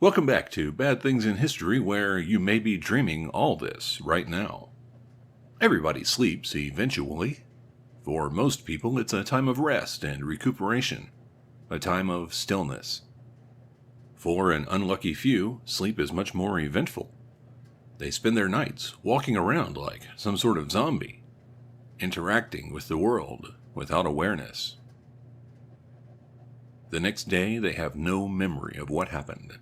Welcome back to Bad Things in History, where you may be dreaming all this right now. Everybody sleeps eventually. For most people, it's a time of rest and recuperation, a time of stillness. For an unlucky few, sleep is much more eventful. They spend their nights walking around like some sort of zombie, interacting with the world without awareness. The next day, they have no memory of what happened.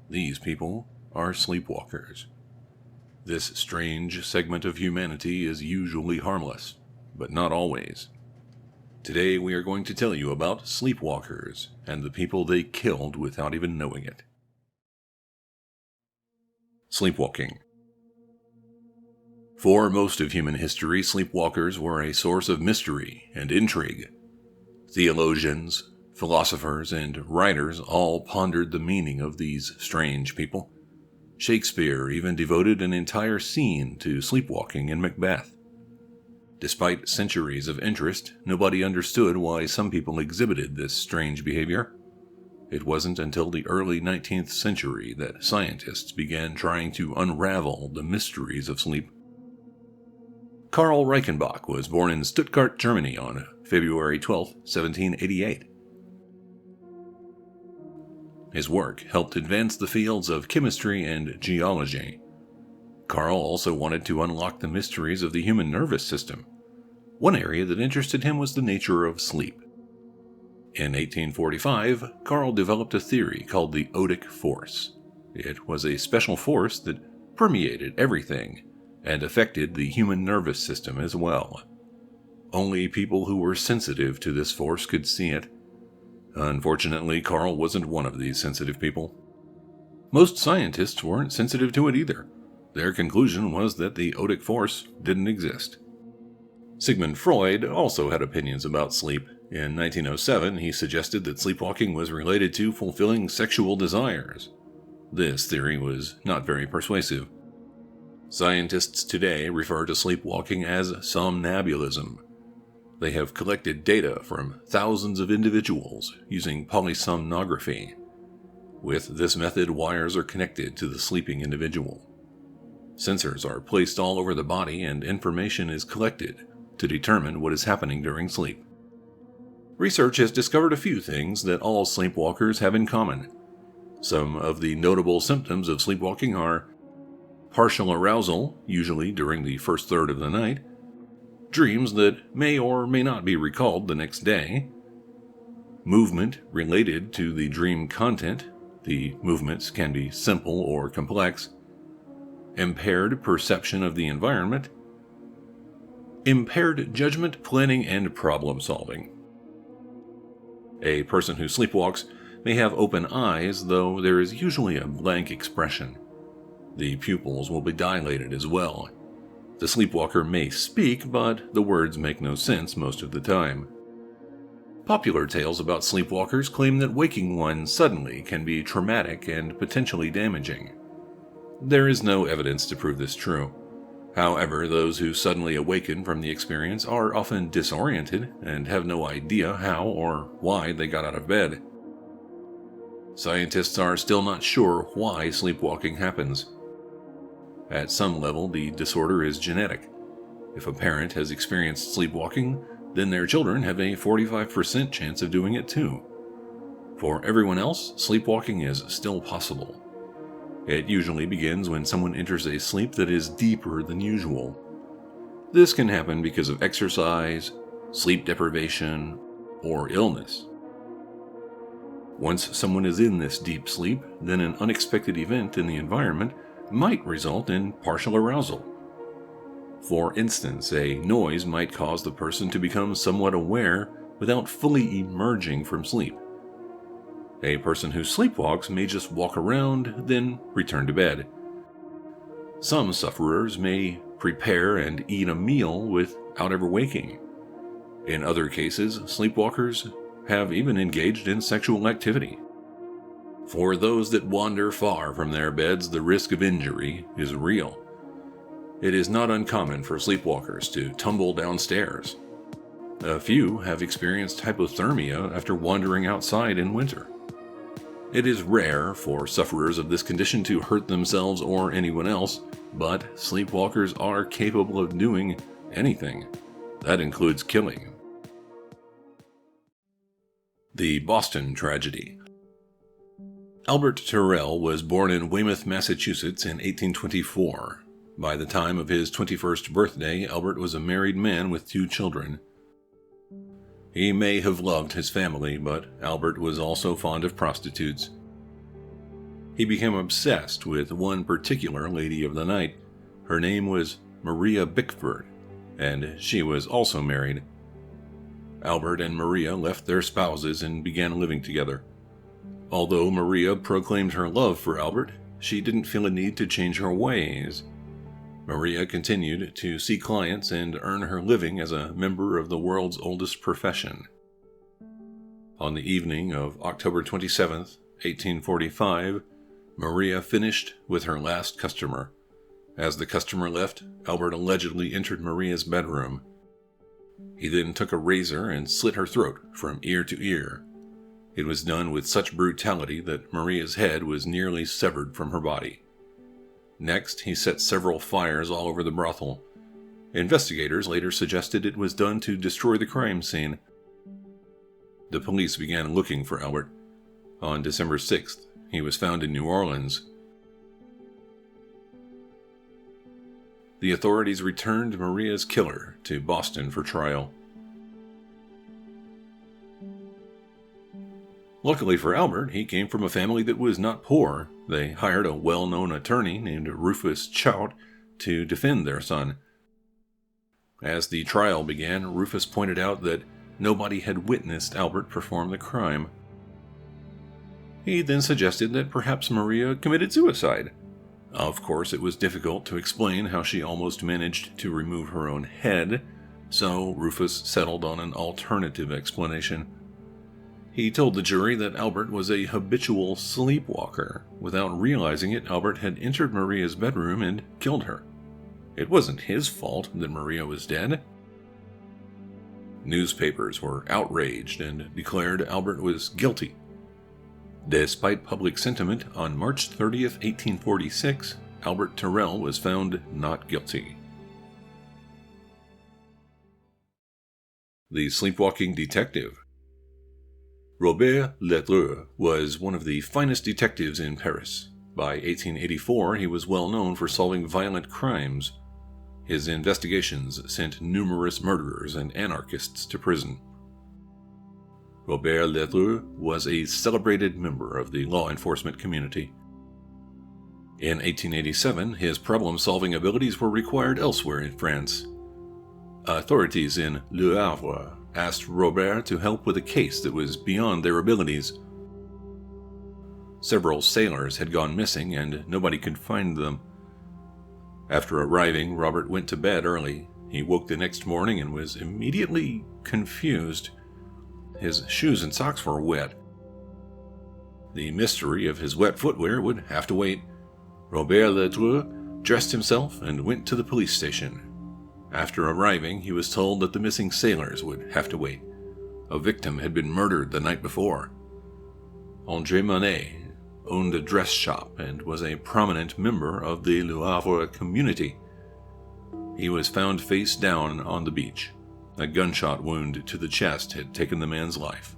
These people are sleepwalkers. This strange segment of humanity is usually harmless, but not always. Today we are going to tell you about sleepwalkers and the people they killed without even knowing it. Sleepwalking. For most of human history, sleepwalkers were a source of mystery and intrigue. Theologians, philosophers, and writers all pondered the meaning of these strange people. Shakespeare even devoted an entire scene to sleepwalking in Macbeth. Despite centuries of interest, nobody understood why some people exhibited this strange behavior. It wasn't until the early 19th century that scientists began trying to unravel the mysteries of sleep. Karl Reichenbach was born in Stuttgart, Germany on February 12, 1788. His work helped advance the fields of chemistry and geology. Karl also wanted to unlock the mysteries of the human nervous system. One area that interested him was the nature of sleep. In 1845, Karl developed a theory called the Odic force. It was a special force that permeated everything and affected the human nervous system as well. Only people who were sensitive to this force could see it. Unfortunately, Karl wasn't one of these sensitive people. Most scientists weren't sensitive to it either. Their conclusion was that the Odic force didn't exist. Sigmund Freud also had opinions about sleep. In 1907, he suggested that sleepwalking was related to fulfilling sexual desires. This theory was not very persuasive. Scientists today refer to sleepwalking as somnambulism. They have collected data from thousands of individuals using polysomnography. With this method, wires are connected to the sleeping individual. Sensors are placed all over the body and information is collected to determine what is happening during sleep. Research has discovered a few things that all sleepwalkers have in common. Some of the notable symptoms of sleepwalking are partial arousal, usually during the first third of the night, dreams that may or may not be recalled the next day, movement related to the dream content, the movements can be simple or complex, impaired perception of the environment, impaired judgment, planning, and problem solving. A person who sleepwalks may have open eyes, though there is usually a blank expression. The pupils will be dilated as well. The sleepwalker may speak, but the words make no sense most of the time. Popular tales about sleepwalkers claim that waking one suddenly can be traumatic and potentially damaging. There is no evidence to prove this true. However, those who suddenly awaken from the experience are often disoriented and have no idea how or why they got out of bed. Scientists are still not sure why sleepwalking happens. At some level, the disorder is genetic. If a parent has experienced sleepwalking, then their children have a 45% chance of doing it too. For everyone else, sleepwalking is still possible. It usually begins when someone enters a sleep that is deeper than usual. This can happen because of exercise, sleep deprivation, or illness. Once someone is in this deep sleep, then an unexpected event in the environment might result in partial arousal. For instance, a noise might cause the person to become somewhat aware without fully emerging from sleep. A person who sleepwalks may just walk around, then return to bed. Some sufferers may prepare and eat a meal without ever waking. In other cases, sleepwalkers have even engaged in sexual activity. For those that wander far from their beds, the risk of injury is real. It is not uncommon for sleepwalkers to tumble downstairs. A few have experienced hypothermia after wandering outside in winter. It is rare for sufferers of this condition to hurt themselves or anyone else, but sleepwalkers are capable of doing anything. That includes killing. The Boston Tragedy. Albert Tirell was born in Weymouth, Massachusetts in 1824. By the time of his 21st birthday, Albert was a married man with 2 children. He may have loved his family, but Albert was also fond of prostitutes. He became obsessed with one particular lady of the night. Her name was Maria Bickford, and she was also married. Albert and Maria left their spouses and began living together. Although Maria proclaimed her love for Albert, she didn't feel a need to change her ways. Maria continued to see clients and earn her living as a member of the world's oldest profession. On the evening of October 27, 1845, Maria finished with her last customer. As the customer left, Albert allegedly entered Maria's bedroom. He then took a razor and slit her throat from ear to ear. It was done with such brutality that Maria's head was nearly severed from her body. Next, he set several fires all over the brothel. Investigators later suggested it was done to destroy the crime scene. The police began looking for Albert. On December 6th, he was found in New Orleans. The authorities returned Maria's killer to Boston for trial. Luckily for Albert, he came from a family that was not poor. They hired a well-known attorney named Rufus Choate to defend their son. As the trial began, Rufus pointed out that nobody had witnessed Albert perform the crime. He then suggested that perhaps Maria committed suicide. Of course, it was difficult to explain how she almost managed to remove her own head, so Rufus settled on an alternative explanation. He told the jury that Albert was a habitual sleepwalker. Without realizing it, Albert had entered Maria's bedroom and killed her. It wasn't his fault that Maria was dead. Newspapers were outraged and declared Albert was guilty. Despite public sentiment, on March 30th, 1846, Albert Tirell was found not guilty. The Sleepwalking Detective. Robert Ledru was one of the finest detectives in Paris. By 1884, he was well known for solving violent crimes. His investigations sent numerous murderers and anarchists to prison. Robert Ledru was a celebrated member of the law enforcement community. In 1887, his problem-solving abilities were required elsewhere in France. Authorities in Le Havre asked Robert to help with a case that was beyond their abilities. Several sailors had gone missing and nobody could find them. After arriving, Robert went to bed early. He woke the next morning and was immediately confused. His shoes and socks were wet. The mystery of his wet footwear would have to wait. Robert Ledru dressed himself and went to the police station. After arriving, he was told that the missing sailors would have to wait. A victim had been murdered the night before. André Monet owned a dress shop and was a prominent member of the Le Havre community. He was found face down on the beach. A gunshot wound to the chest had taken the man's life.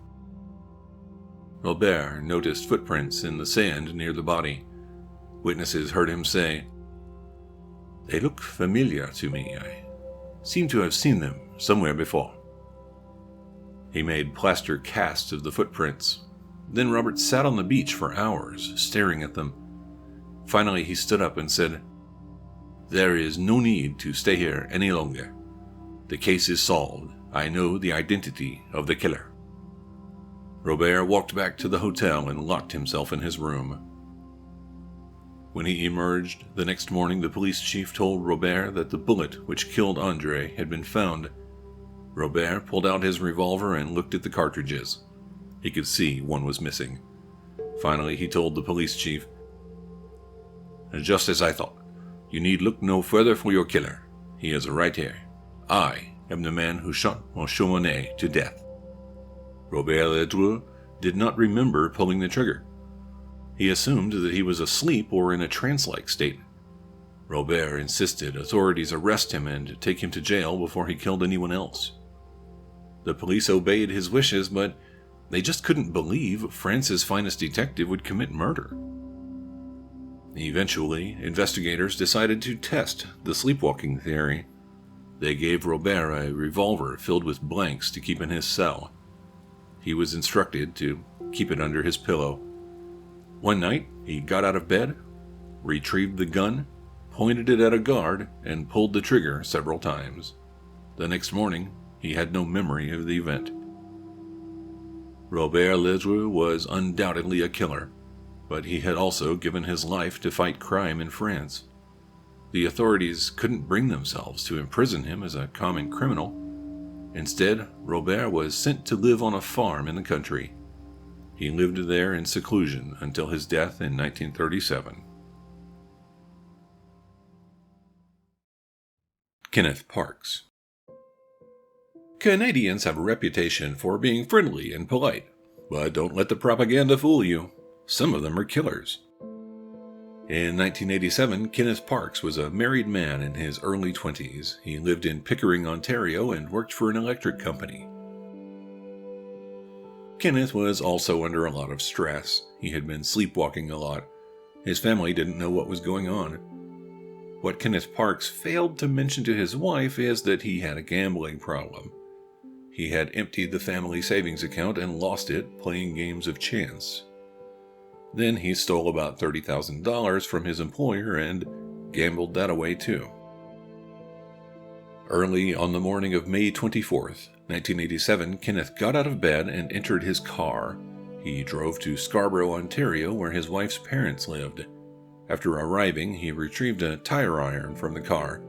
Robert noticed footprints in the sand near the body. Witnesses heard him say, "They look familiar to me. I seem to have seen them somewhere before." He made plaster casts of the footprints. Then Robert sat on the beach for hours, staring at them. Finally, he stood up and said, "There is no need to stay here any longer. The case is solved. I know the identity of the killer." Robert walked back to the hotel and locked himself in his room. When he emerged the next morning, the police chief told Robert that the bullet which killed André had been found. Robert pulled out his revolver and looked at the cartridges. He could see one was missing. Finally, he told the police chief, "Just as I thought. You need look no further for your killer. He is right here. I am the man who shot Monsieur Monet to death." Robert Ledru did not remember pulling the trigger. He assumed that he was asleep or in a trance-like state. Robert insisted authorities arrest him and take him to jail before he killed anyone else. The police obeyed his wishes, but they just couldn't believe France's finest detective would commit murder. Eventually, investigators decided to test the sleepwalking theory. They gave Robert a revolver filled with blanks to keep in his cell. He was instructed to keep it under his pillow. One night, he got out of bed, retrieved the gun, pointed it at a guard, and pulled the trigger several times. The next morning, he had no memory of the event. Robert Ledru was undoubtedly a killer, but he had also given his life to fight crime in France. The authorities couldn't bring themselves to imprison him as a common criminal. Instead, Robert was sent to live on a farm in the country. He lived there in seclusion until his death in 1937. Kenneth Parks. Canadians have a reputation for being friendly and polite, but don't let the propaganda fool you. Some of them are killers. In 1987, Kenneth Parks was a married man in his early 20s. He lived in Pickering, Ontario, and worked for an electric company. Kenneth was also under a lot of stress. He had been sleepwalking a lot. His family didn't know what was going on. What Kenneth Parks failed to mention to his wife is that he had a gambling problem. He had emptied the family savings account and lost it playing games of chance. Then he stole about $30,000 from his employer and gambled that away too. Early on the morning of May 24th, 1987, Kenneth got out of bed and entered his car. He drove to Scarborough, Ontario, where his wife's parents lived. After arriving, he retrieved a tire iron from the car.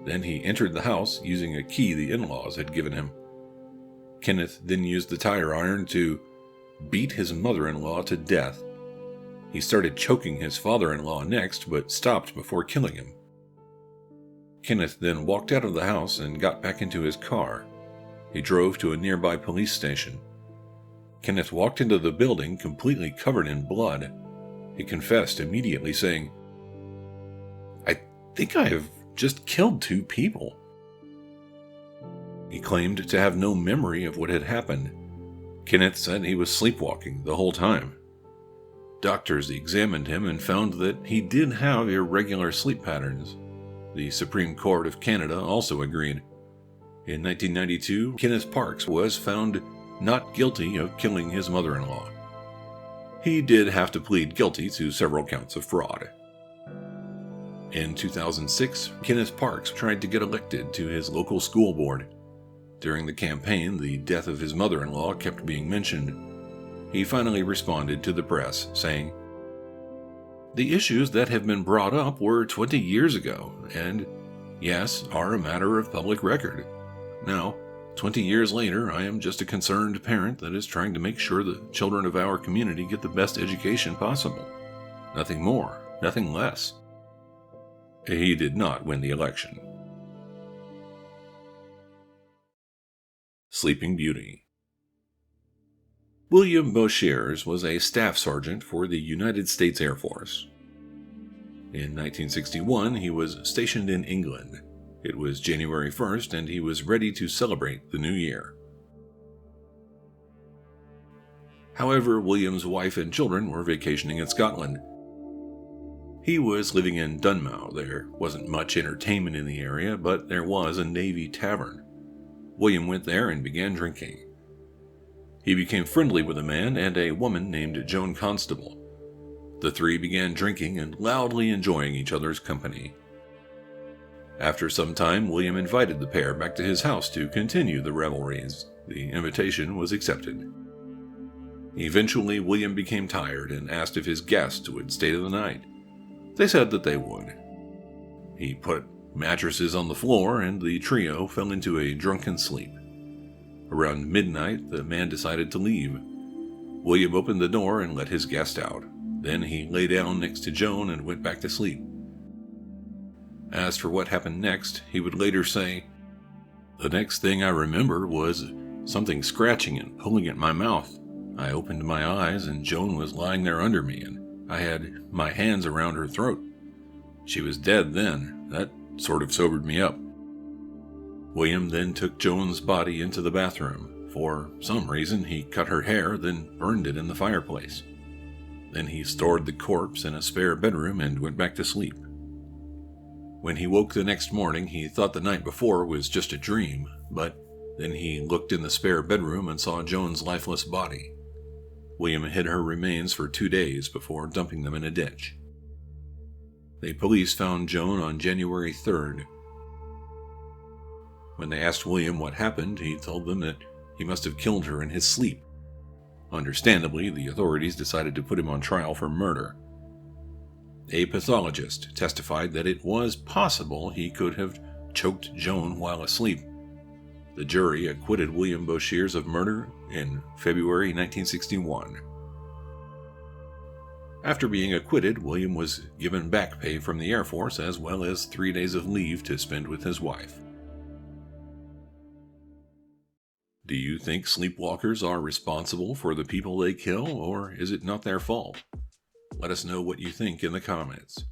Then he entered the house using a key the in-laws had given him. Kenneth then used the tire iron to beat his mother-in-law to death. He started choking his father-in-law next, but stopped before killing him. Kenneth then walked out of the house and got back into his car. He drove to a nearby police station. Kenneth walked into the building completely covered in blood. He confessed immediately, saying, "I think I have just killed 2 people." He claimed to have no memory of what had happened. Kenneth said he was sleepwalking the whole time. Doctors examined him and found that he did have irregular sleep patterns. The Supreme Court of Canada also agreed. In 1992, Kenneth Parks was found not guilty of killing his mother-in-law. He did have to plead guilty to several counts of fraud. In 2006, Kenneth Parks tried to get elected to his local school board. During the campaign, the death of his mother-in-law kept being mentioned. He finally responded to the press, saying, "The issues that have been brought up were 20 years ago, and, yes, are a matter of public record. Now, 20 years later, I am just a concerned parent that is trying to make sure the children of our community get the best education possible. Nothing more, nothing less." He did not win the election. Sleeping Beauty. William Boshears was a staff sergeant for the United States Air Force. In 1961, he was stationed in England. It was January 1st, and he was ready to celebrate the new year. However, William's wife and children were vacationing in Scotland. He was living in Dunmow. There wasn't much entertainment in the area, but there was a Navy tavern. William went there and began drinking. He became friendly with a man and a woman named Joan Constable. The 3 began drinking and loudly enjoying each other's company. After some time, William invited the pair back to his house to continue the revelries. The invitation was accepted. Eventually, William became tired and asked if his guests would stay the night. They said that they would. He put mattresses on the floor, and the trio fell into a drunken sleep. Around midnight, the man decided to leave. William opened the door and let his guest out. Then he lay down next to Joan and went back to sleep. As for what happened next, he would later say, "The next thing I remember was something scratching and pulling at my mouth. I opened my eyes and Joan was lying there under me, and I had my hands around her throat. She was dead then. That sort of sobered me up. William then took Joan's body into the bathroom. For some reason, he cut her hair, then burned it in the fireplace. Then he stored the corpse in a spare bedroom and went back to sleep. When he woke the next morning, he thought the night before was just a dream, but then he looked in the spare bedroom and saw Joan's lifeless body. William hid her remains for 2 days before dumping them in a ditch. The police found Joan on January 3rd. When they asked William what happened, he told them that he must have killed her in his sleep. Understandably, the authorities decided to put him on trial for murder. A pathologist testified that it was possible he could have choked Joan while asleep. The jury acquitted William Boshears of murder in February 1961. After being acquitted, William was given back pay from the Air Force as well as 3 days of leave to spend with his wife. Do you think sleepwalkers are responsible for the people they kill, or is it not their fault? Let us know what you think in the comments.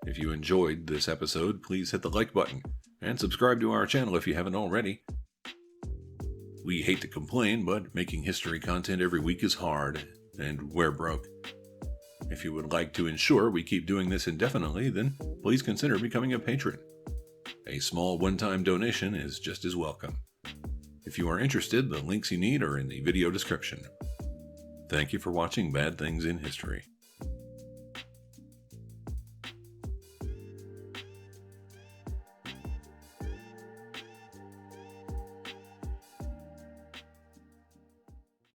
If you enjoyed this episode, please hit the like button and subscribe to our channel if you haven't already. We hate to complain, but making history content every week is hard, and we're broke. If you would like to ensure we keep doing this indefinitely, then please consider becoming a patron. A small one-time donation is just as welcome. If you are interested, the links you need are in the video description. Thank you for watching Bad Things in History.